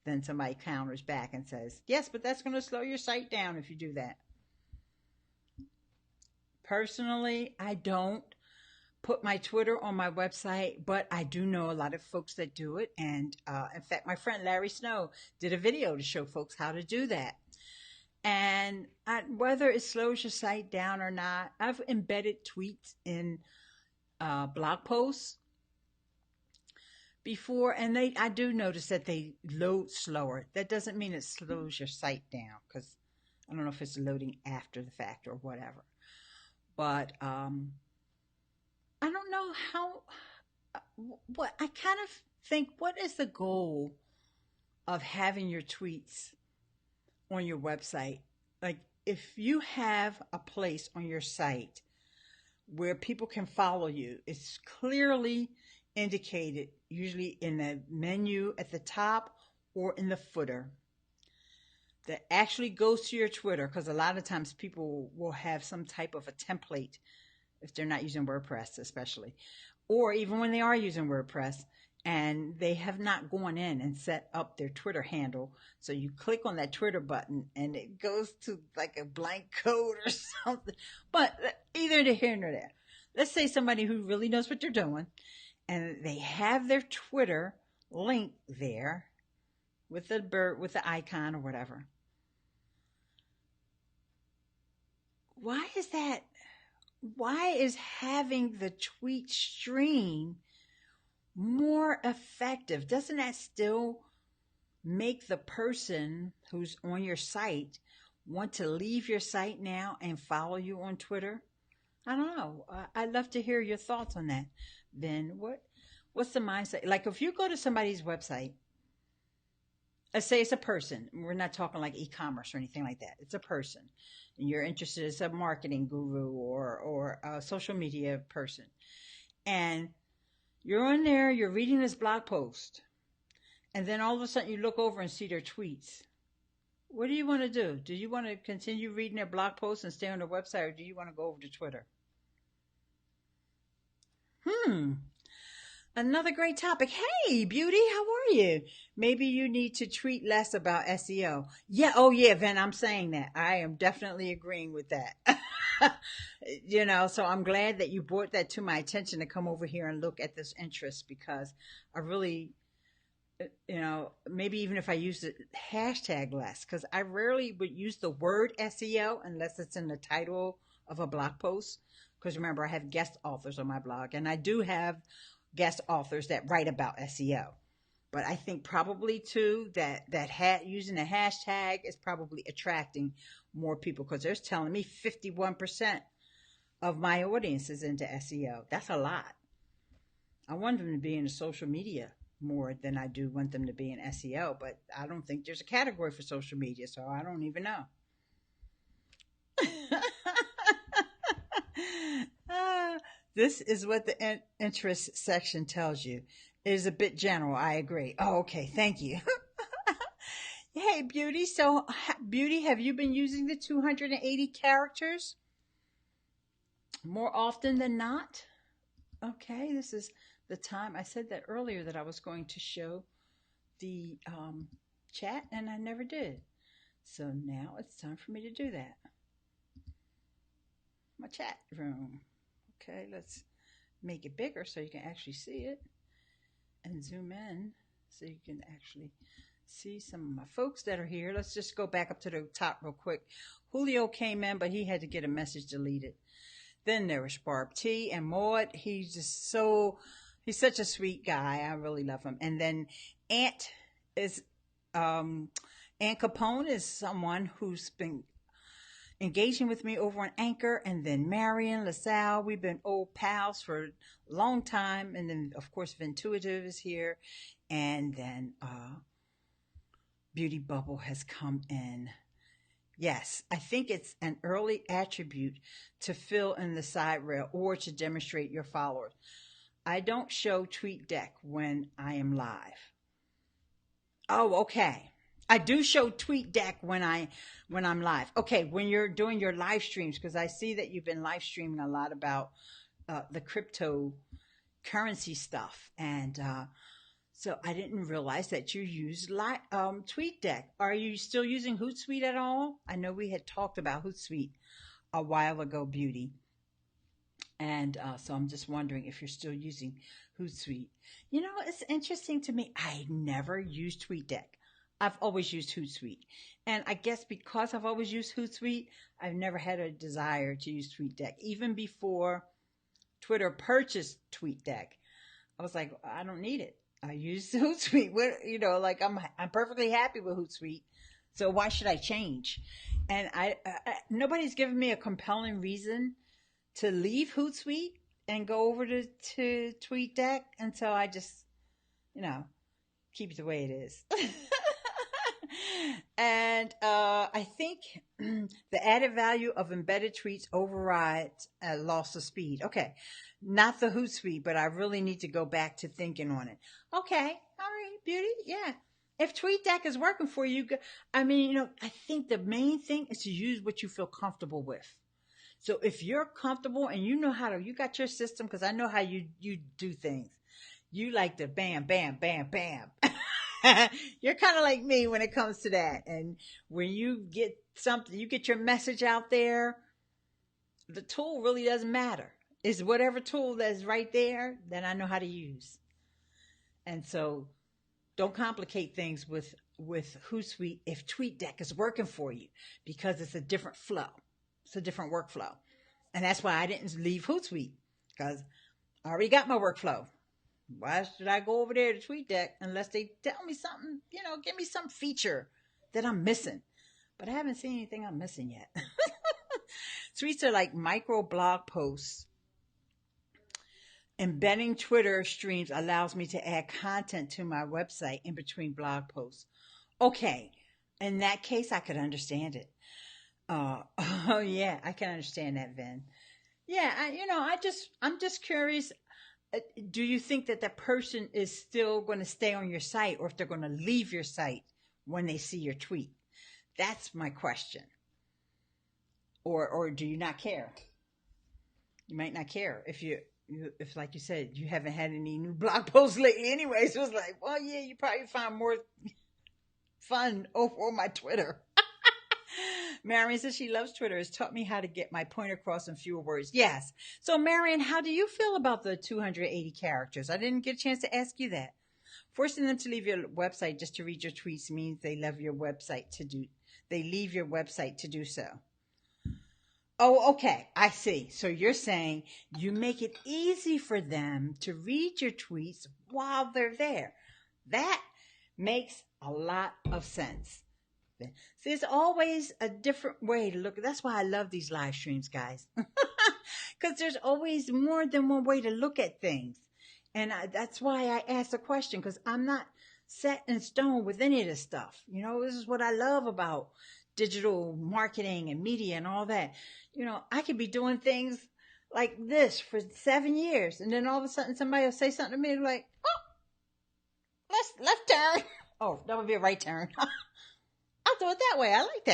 then somebody counters back and says, yes, but that's going to slow your site down if you do that. Personally, I don't put my Twitter on my website, but I do know a lot of folks that do it. And in fact, my friend Larry Snow did a video to show folks how to do that. And whether it slows your site down or not, I've embedded tweets in blog posts before, and I do notice that they load slower. That doesn't mean it slows your site down, because I don't know if it's loading after the fact or whatever. But I don't know how. What I kind of think, what is the goal of having your tweets on your website. Like if you have a place on your site where people can follow you, it's clearly indicated, usually in the menu at the top or in the footer, that actually goes to your Twitter. Because a lot of times people will have some type of a template if they're not using WordPress, especially, or even when they are using WordPress and they have not gone in and set up their Twitter handle. So you click on that Twitter button and it goes to like a blank code or something. But either to here nor there. Let's say somebody who really knows what they're doing and they have their Twitter link there with the bird, with the icon or whatever. Why is that? Why is having the tweet stream more effective? Doesn't that still make the person who's on your site want to leave your site now and follow you on Twitter? I don't know. I'd love to hear your thoughts on that. Ben, what's the mindset? Like if you go to somebody's website, let's say it's a person. We're not talking like e-commerce or anything like that. It's a person, and you're interested as a marketing guru or a social media person, and you're on there. You're reading this blog post, and then all of a sudden you look over and see their tweets. What do you want to do? Do you want to continue reading their blog posts and stay on their website, or do you want to go over to Twitter? Another great topic. Hey, Beauty, how are you? Maybe you need to tweet less about SEO. Yeah, oh yeah, Ven, I'm saying that. I am definitely agreeing with that. So I'm glad that you brought that to my attention to come over here and look at this interest because I really, maybe even if I use the hashtag less, because I rarely would use the word SEO unless it's in the title of a blog post. Because remember, I have guest authors on my blog, and I do have guest authors that write about SEO. But I think probably too that using a hashtag is probably attracting more people because there's telling me 51% of my audience is into SEO. That's a lot. I want them to be in social media more than I do want them to be in SEO, but I don't think there's a category for social media, so I don't even know. This is what the interest section tells you. It is a bit general. I agree. Oh, okay. Thank you. Hey, Beauty. So, Beauty, have you been using the 280 characters more often than not? Okay. This is the time. I said that earlier that I was going to show the chat, and I never did. So now it's time for me to do that. My chat room. Okay, let's make it bigger so you can actually see it and zoom in so you can actually see some of my folks that are here. Let's just go back up to the top real quick. Julio came in, but he had to get a message deleted. Then there was Barb T and Maud. He's such a sweet guy. I really love him. And then Aunt Capone is someone who's been engaging with me over on Anchor, and then Marion LaSalle. We've been old pals for a long time. And then, of course, Ventuitive is here. And then Beauty Bubble has come in. Yes, I think it's an early attribute to fill in the side rail or to demonstrate your followers. I don't show TweetDeck when I am live. Oh, okay. I do show TweetDeck when I'm live. Okay, when you're doing your live streams, because I see that you've been live streaming a lot about the cryptocurrency stuff, and so I didn't realize that you use TweetDeck. Are you still using Hootsuite at all? I know we had talked about Hootsuite a while ago, Beauty, and so I'm just wondering if you're still using Hootsuite. It's interesting to me. I never used TweetDeck. I've always used Hootsuite. And I guess because I've always used Hootsuite, I've never had a desire to use TweetDeck. Even before Twitter purchased TweetDeck, I was like, I don't need it. I use Hootsuite. I'm perfectly happy with Hootsuite. So why should I change? And nobody's given me a compelling reason to leave Hootsuite and go over to TweetDeck. And so I just, keep it the way it is. And I think the added value of embedded tweets overrides loss of speed. Okay, not the Hootsuite, but I really need to go back to thinking on it. Okay, all right, beauty, yeah. If TweetDeck is working for you, I mean, I think the main thing is to use what you feel comfortable with. So if you're comfortable and you know how to, you got your system, because I know how you do things. You like to bam, bam, bam, bam. You're kind of like me when it comes to that. And when you get something, you get your message out there, the tool really doesn't matter. It's whatever tool that's right there that I know how to use. And so don't complicate things with Hootsuite if TweetDeck is working for you, because it's a different flow. It's a different workflow. And that's why I didn't leave Hootsuite, because I already got my workflow. Why should I go over there to TweetDeck unless they tell me something, give me some feature that I'm missing? But I haven't seen anything I'm missing yet. Tweets are like micro blog posts. Embedding Twitter streams allows me to add content to my website in between blog posts. Okay, in that case, I could understand it. Oh yeah, I can understand that, Vin. Yeah, I'm just curious. Do you think that that person is still going to stay on your site, or if they're going to leave your site when they see your tweet? That's my question. Or do you not care? You might not care if like you said, you haven't had any new blog posts lately anyway. So it's like, well, yeah, you probably find more fun over my Twitter. Marion says she loves Twitter. It's taught me how to get my point across in fewer words. Yes. So, Marion, how do you feel about the 280 characters? I didn't get a chance to ask you that. Forcing them to leave your website just to read your tweets means they leave your website to do. They leave your website to do so. Oh, okay. I see. So you're saying you make it easy for them to read your tweets while they're there. That makes a lot of sense. See, there's always a different way to look. That's why I love these live streams, guys. Because there's always more than one way to look at things. And that's why I asked the question, because I'm not set in stone with any of this stuff. This is what I love about digital marketing and media and all that. I could be doing things like this for 7 years, and then all of a sudden somebody will say something to me like, oh, let's left turn. Oh, that would be a right turn. I'll do it that way. I like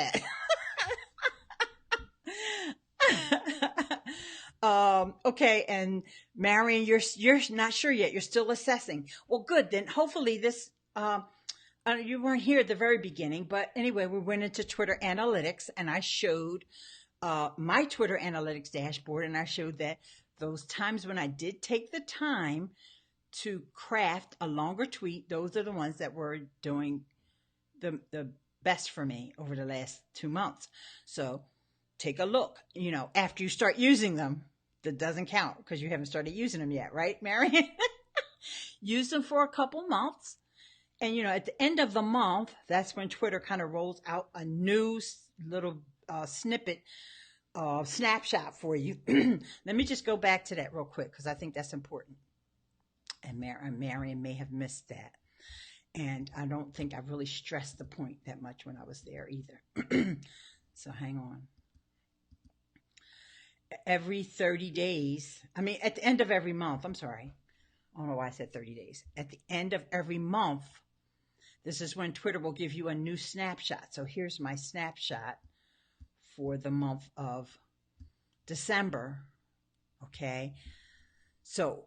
that. Okay, and Marion, you're not sure yet. You're still assessing. Well, good. Then hopefully this. You weren't here at the very beginning, but anyway, we went into Twitter Analytics, and I showed my Twitter Analytics dashboard, and I showed that those times when I did take the time to craft a longer tweet, those are the ones that were doing the best for me over the last 2 months. So take a look, after you start using them. That doesn't count because you haven't started using them yet, right, Marion? Use them for a couple months. And, at the end of the month, that's when Twitter kind of rolls out a new little snippet, snapshot for you. Let me just go back to that real quick, because I think that's important. And Marion may have missed that. And I don't think I really stressed the point that much when I was there either. So hang on. Every 30 days, at the end of every month, I'm sorry. I don't know why I said 30 days. At the end of every month, this is when Twitter will give you a new snapshot. So here's my snapshot for the month of December. Okay. So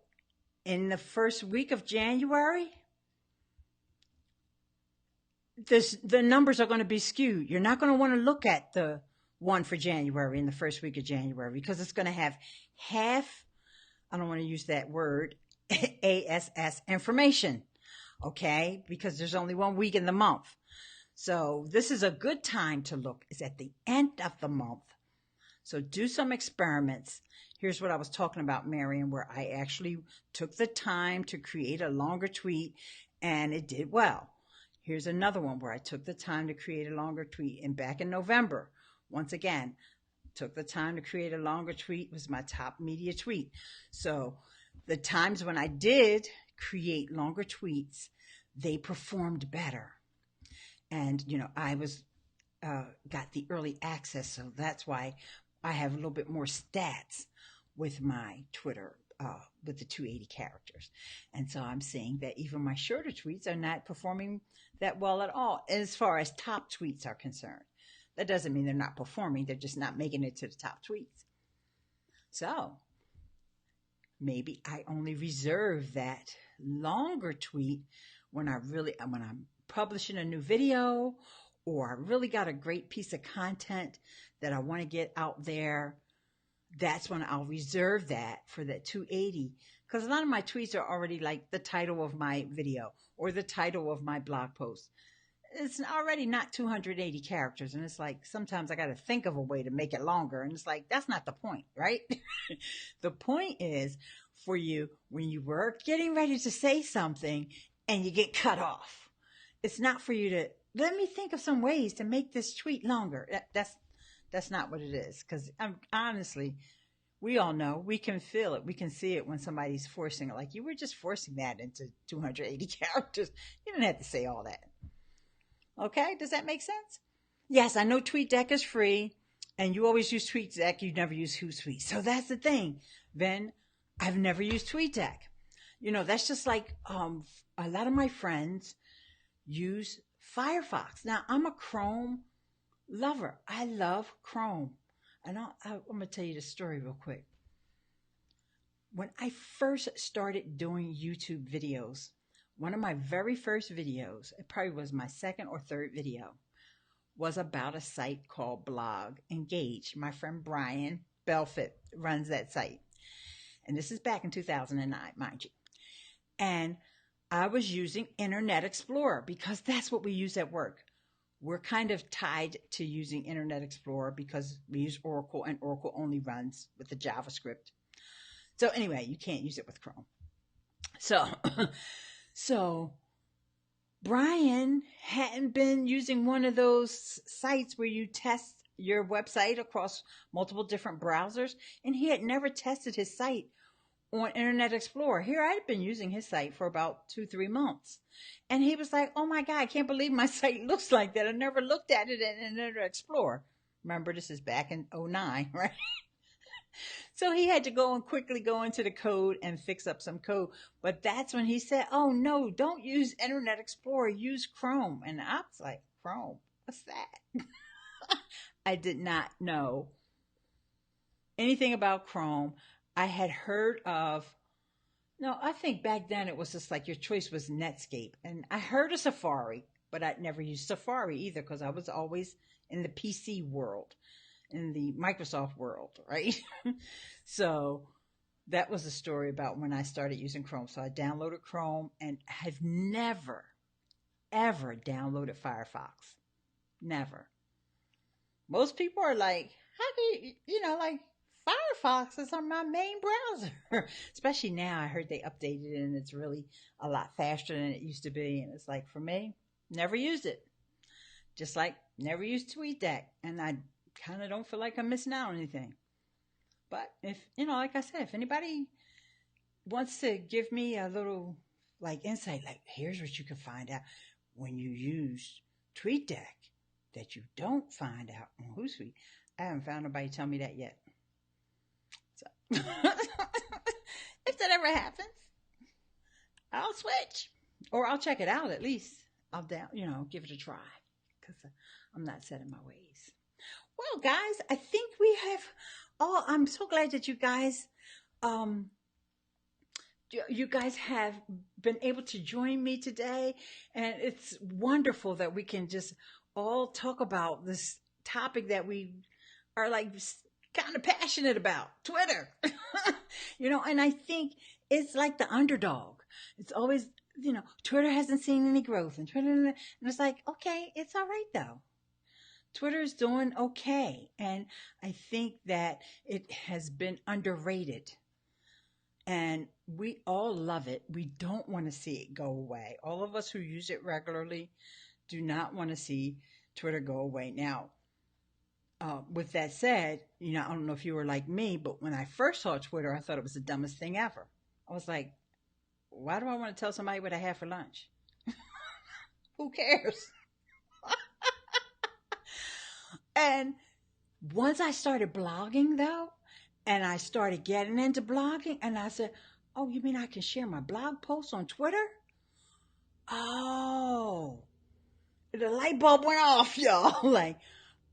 in the first week of January, the numbers are going to be skewed. You're not going to want to look at the one for January in the first week of January, because it's going to have half, I don't want to use that word, ASS information. Okay, because there's only 1 week in the month. So this is a good time to look. It's at the end of the month. So do some experiments. Here's what I was talking about, Marion, where I actually took the time to create a longer tweet, and it did well. Here's another one where I took the time to create a longer tweet, and back in November, once again, took the time to create a longer tweet. It was my top media tweet. So the times when I did create longer tweets, they performed better. And, I was got the early access, so that's why I have a little bit more stats with my Twitter with the 280 characters. And so I'm seeing that even my shorter tweets are not performing that well at all as far as top tweets are concerned. That doesn't mean they're not performing, they're just not making it to the top tweets. So maybe I only reserve that longer tweet when I'm publishing a new video, or I really got a great piece of content that I want to get out there. That's when I'll reserve that for that 280, because a lot of my tweets are already like the title of my video or the title of my blog post. It's already not 280 characters, and it's like sometimes I got to think of a way to make it longer, and it's like that's not the point, right? The point is for you when you were getting ready to say something and you get cut off. It's not for you to let me think of some ways to make this tweet longer. That's not what it is, because honestly, we all know, we can feel it, we can see it when somebody's forcing it. Like, you were just forcing that into 280 characters. You didn't have to say all that. Okay, does that make sense? Yes, I know TweetDeck is free, and you always use TweetDeck. You never use Hootsuite. So that's the thing. Then I've never used TweetDeck. That's just like a lot of my friends use Firefox. Now, I'm a Chrome lover. I love Chrome. And I'm going to tell you the story real quick. When I first started doing YouTube videos, one of my very first videos, it probably was my second or third video, was about a site called Blog Engage. My friend Brian Belfit runs that site. And this is back in 2009, mind you. And I was using Internet Explorer because that's what we use at work. We're kind of tied to using Internet Explorer because we use Oracle, and Oracle only runs with the JavaScript. So anyway, you can't use it with Chrome. So Brian hadn't been using one of those sites where you test your website across multiple different browsers, and he had never tested his site on Internet Explorer. Here I'd been using his site for about 2-3 months. And he was like, oh my God, I can't believe my site looks like that. I never looked at it in Internet Explorer. Remember, this is back in 2009, right? So he had to quickly go into the code and fix up some code. But that's when he said, oh no, don't use Internet Explorer, use Chrome. And I was like, Chrome? What's that? I did not know anything about Chrome. I had heard of, no, I think back then it was just like your choice was Netscape. And I heard of Safari, but I'd never used Safari either because I was always in the PC world, in the Microsoft world, right? So that was the story about when I started using Chrome. So I downloaded Chrome and have never, ever downloaded Firefox. Never. Most people are like, how do you, like, Firefox is on my main browser. Especially now, I heard they updated it and it's really a lot faster than it used to be. And it's like, for me, never used it. Just like never used TweetDeck. And I kind of don't feel like I'm missing out on anything. But if, like I said, if anybody wants to give me a little like insight, like here's what you can find out when you use TweetDeck that you don't find out on Hootsuite. I haven't found nobody tell me that yet. So if that ever happens, I'll switch, or I'll check it out at least. I'll give it a try because I'm not set in my ways. Well, guys, I think we have all. I'm so glad that you guys have been able to join me today, and it's wonderful that we can just all talk about this topic that we are like kind of passionate about, Twitter. And I think it's like the underdog. It's always, Twitter hasn't seen any growth, and it's like, okay, it's all right though. Twitter is doing okay, and I think that it has been underrated. And we all love it. We don't want to see it go away. All of us who use it regularly do not want to see Twitter go away. Now, with that said, I don't know if you were like me, but when I first saw Twitter, I thought it was the dumbest thing ever. I was like, why do I want to tell somebody what I had for lunch? Who cares? And once I started blogging though, and I started getting into blogging, and I said, "Oh, you mean I can share my blog posts on Twitter?" Oh, the light bulb went off, y'all. Like,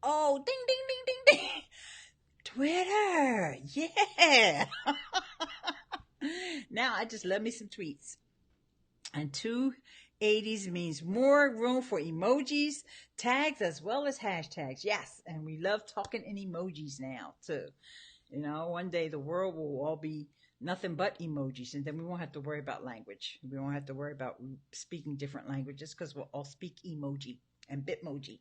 oh, ding, ding, ding, ding, ding. Twitter, yeah. Now I just love me some tweets. And 280s means more room for emojis, tags, as well as hashtags. Yes, and we love talking in emojis now, too. One day the world will all be nothing but emojis, and then we won't have to worry about language. We won't have to worry about speaking different languages because we'll all speak emoji and bitmoji.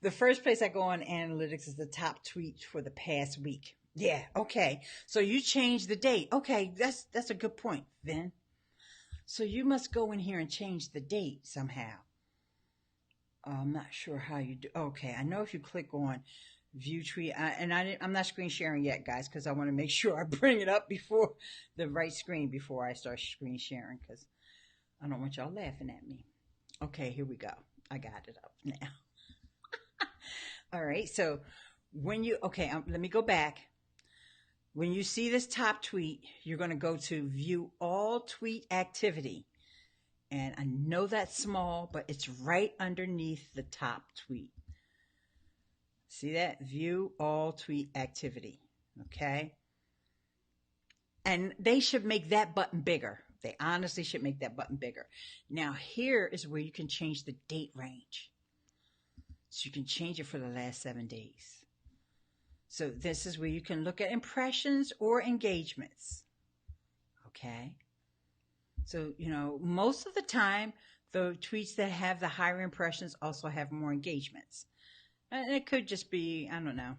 The first place I go on analytics is the top tweet for the past week. Yeah, okay. So you changed the date. Okay, that's a good point, Vin. So you must go in here and change the date somehow. I'm not sure how you do. Okay, I know if you click on view tweet, I'm not screen sharing yet, guys, because I want to make sure I bring it up before the right screen before I start screen sharing, because I don't want y'all laughing at me. Okay, here we go. I got it up now. All right, so let me go back. When you see this top tweet, you're going to go to view all tweet activity. And I know that's small, but it's right underneath the top tweet. See that? View all tweet activity. Okay. And they should make that button bigger. They honestly should make that button bigger. Now, here is where you can change the date range. So you can change it for the last 7 days. So this is where you can look at impressions or engagements. Okay. So, most of the time, the tweets that have the higher impressions also have more engagements. And it could just be, I don't know.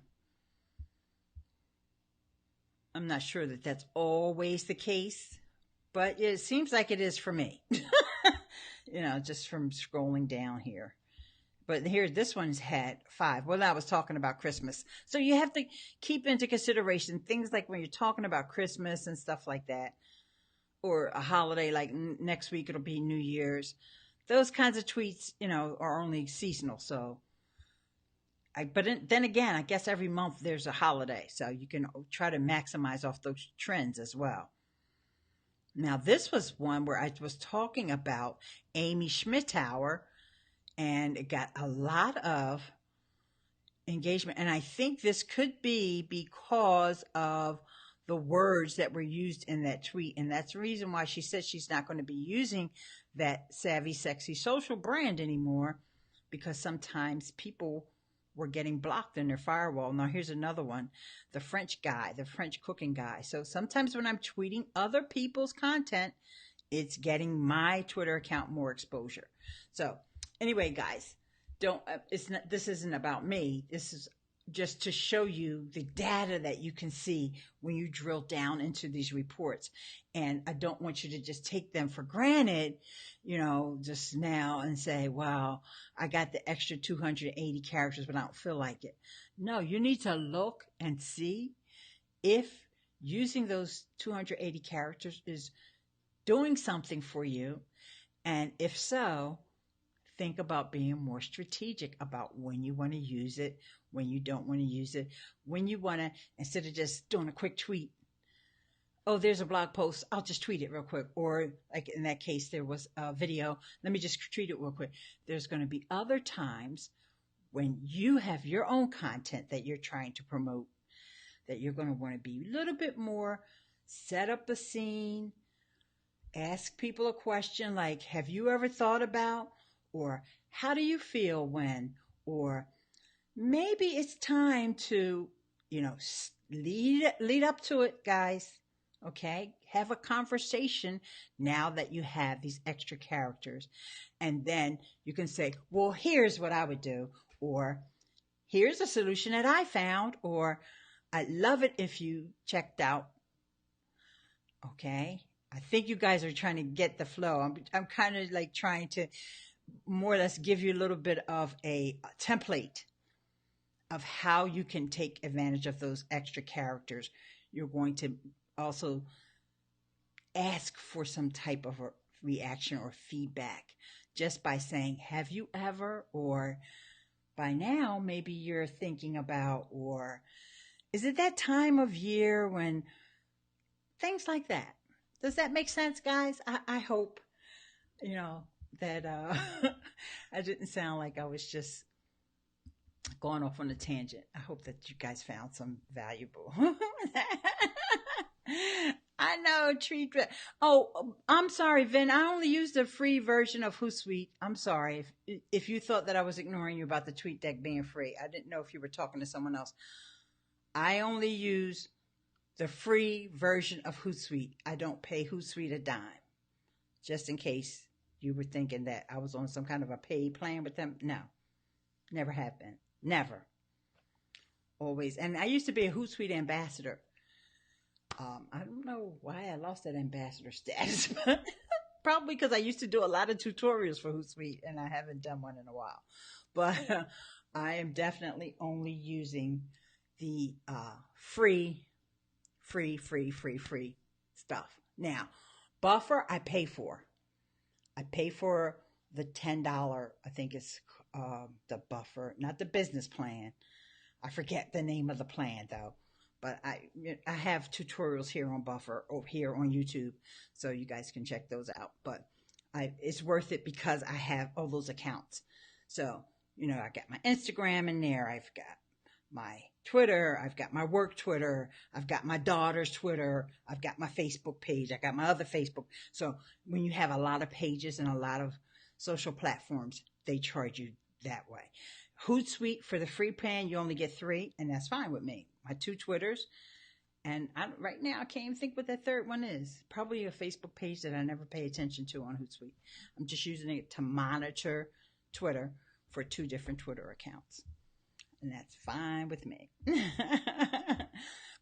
I'm not sure that that's always the case, but it seems like it is for me. Just from scrolling down here. But here, this one's had 5. Well, I was talking about Christmas. So you have to keep into consideration things like when you're talking about Christmas and stuff like that, or a holiday like next week it'll be New Year's. Those kinds of tweets, are only seasonal. So, then again, I guess every month there's a holiday, so you can try to maximize off those trends as well. Now, this was one where I was talking about Amy Schmittauer, and it got a lot of engagement. And I think this could be because of the words that were used in that tweet. And that's the reason why she said she's not going to be using that Savvy Sexy Social brand anymore, because sometimes people were getting blocked in their firewall. Now, here's another one, the French cooking guy. So sometimes when I'm tweeting other people's content, it's getting my Twitter account more exposure. So anyway, guys, this isn't about me. This is just to show you the data that you can see when you drill down into these reports. And I don't want you to just take them for granted, just now and say, well, I got the extra 280 characters, but I don't feel like it. No, you need to look and see if using those 280 characters is doing something for you. And if so, think about being more strategic about when you want to use it, when you don't want to use it, when you want to, instead of just doing a quick tweet, oh, there's a blog post, I'll just tweet it real quick. Or like in that case, there was a video, let me just tweet it real quick. There's going to be other times when you have your own content that you're trying to promote, that you're going to want to be a little bit more, set up a scene, ask people a question like, have you ever thought about, or how do you feel when, or maybe it's time to, lead up to it, guys. Okay. Have a conversation now that you have these extra characters. And then you can say, well, here's what I would do, or here's a solution that I found, or I'd love it if you checked out. Okay. I think you guys are trying to get the flow. I'm kind of like trying to more or less give you a little bit of a template of how you can take advantage of those extra characters. You're going to also ask for some type of a reaction or feedback just by saying, have you ever? Or by now, maybe you're thinking about, or is it that time of year when things like that? Does that make sense, guys? I hope, you know, that I didn't sound like I was just going off on a tangent. I hope that you guys found some valuable. I know treat. Oh, I'm sorry, Vin. I only used the free version of Hootsuite. I'm sorry if you thought that I was ignoring you about the TweetDeck being free. I didn't know if you were talking to someone else. I only use the free version of Hootsuite. I don't pay Hootsuite a dime. Just in case you were thinking that I was on some kind of a paid plan with them. No, never have been. Never. Always. And I used to be a Hootsuite ambassador. I don't know why I lost that ambassador status, but probably because I used to do a lot of tutorials for Hootsuite and I haven't done one in a while. But I am definitely only using the free stuff. Now, Buffer I pay for. I pay for the $10, I think it's the Buffer, not the business plan. I forget the name of the plan though. But I have tutorials here on Buffer or here on YouTube, so you guys can check those out. But it's worth it because I have all those accounts. So, you know, I got my Instagram in there. I've got my Twitter. I've got my work Twitter. I've got my daughter's Twitter. I've got my Facebook page. I got my other Facebook. So when you have a lot of pages and a lot of social platforms, they charge you that way. Hootsuite for the free plan, you only get 3, and that's fine with me. My 2 Twitters, and right now I can't even think what that third one is. Probably a Facebook page that I never pay attention to on Hootsuite. I'm just using it to monitor Twitter for 2 different Twitter accounts, and that's fine with me.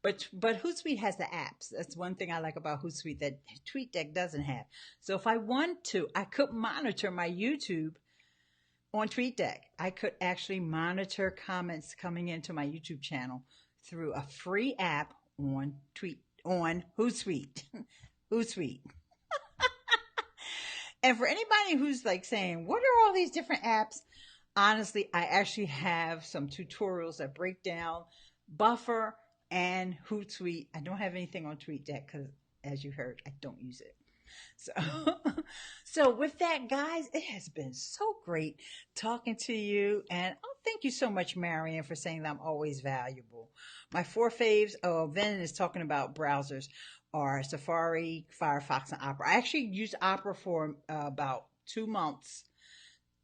But Hootsuite has the apps. That's one thing I like about Hootsuite that TweetDeck doesn't have. So if I want to, I could monitor my YouTube on TweetDeck. I could actually monitor comments coming into my YouTube channel through a free app on Hootsuite. Hootsuite. And for anybody who's like saying, what are all these different apps? Honestly, I actually have some tutorials that break down Buffer and Hootsuite. I don't have anything on TweetDeck because, as you heard, I don't use it. So with that, guys, it has been so great talking to you. And thank you so much, Marion, for saying that I'm always valuable. My 4 faves, Vin is talking about browsers, are Safari, Firefox, and Opera. I actually used Opera for about 2 months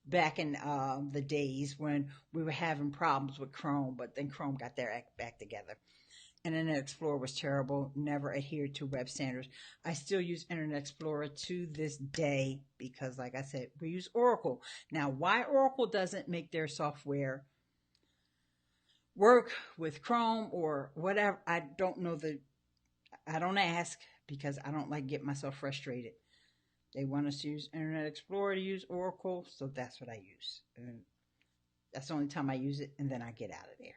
back in the days when we were having problems with Chrome, but then Chrome got their act back together. Internet Explorer was terrible, never adhered to web standards. I still use Internet Explorer to this day because, like I said, we use Oracle. Now, why Oracle doesn't make their software work with Chrome or whatever, I don't know. I don't ask because I don't like get myself frustrated. They want us to use Internet Explorer to use Oracle, so that's what I use. And that's the only time I use it, and then I get out of there.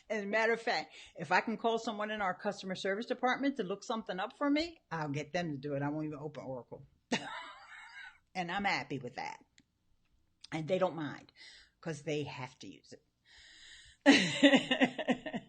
As a matter of fact, if I can call someone in our customer service department to look something up for me, I'll get them to do it. I won't even open Oracle. And I'm happy with that. And they don't mind because they have to use it.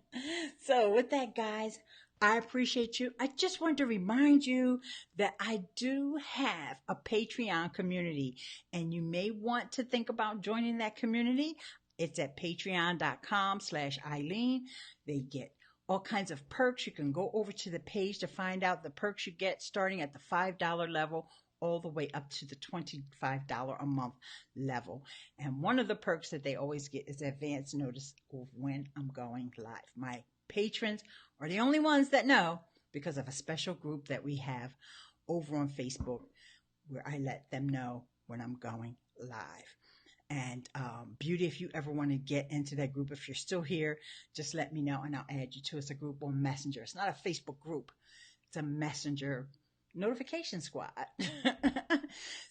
So with that, guys, I appreciate you. I just wanted to remind you that I do have a Patreon community, and you may want to think about joining that community. It's at patreon.com/Eileen. They get all kinds of perks. You can go over to the page to find out the perks you get starting at the $5 level all the way up to the $25 a month level. And one of the perks that they always get is advance notice of when I'm going live. My patrons are the only ones that know because of a special group that we have over on Facebook where I let them know when I'm going live. And Beauty, if you ever want to get into that group, if you're still here, just let me know and I'll add you to it. It's a group on Messenger. It's not a Facebook group. It's a Messenger notification squad.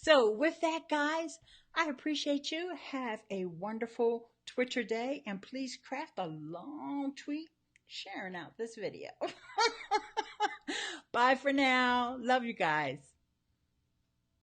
So with that, guys, I appreciate you. Have a wonderful Twitter day. And please craft a long tweet sharing out this video. Bye for now. Love you guys.